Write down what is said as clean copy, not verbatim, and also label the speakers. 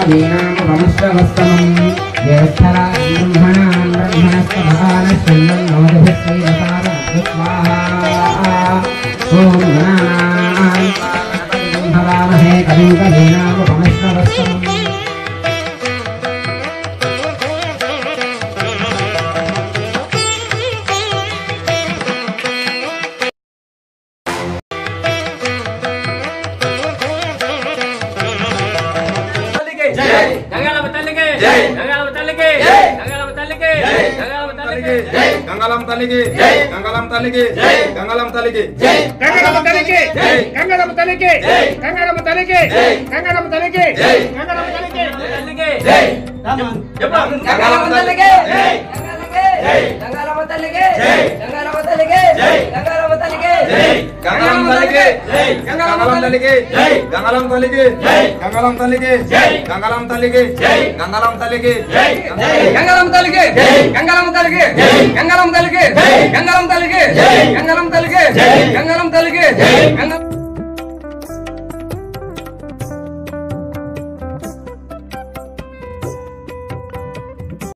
Speaker 1: वीणामुपमश्रवस्तमम् ज्येष्ठराजं ब्रह्मणां ब्रह्मणस्पदानश्चन्द्रन्नोदभिश्रीरसादनः ॐ गणानां भवामहे कविं कवीनामुपमश्रवस्तमम्
Speaker 2: गंगालम तलिगे गंगालम तलिगे गंगालम तलिगे
Speaker 3: गंगालम तलिगे गंगालम तलिगे गंगालम तलिगे गंगालम तलिगे गंगालम तलिगे जय गंगालम तलिगे गंगालम तलिगे गंगालम तलिगे गंगालम तलिगे
Speaker 2: गंगालम तलिगे गंगालम तलिगे गंगालम तलिगे गंगालम तलिगे गंगालम तलिगे गंगालम तलिगे
Speaker 3: गंगालम तलिगे गंगालम तलिगे गंगालम तलिगे गंगालम तलिगे गंगालम तलिगे गंगालम तलिगे गंगालम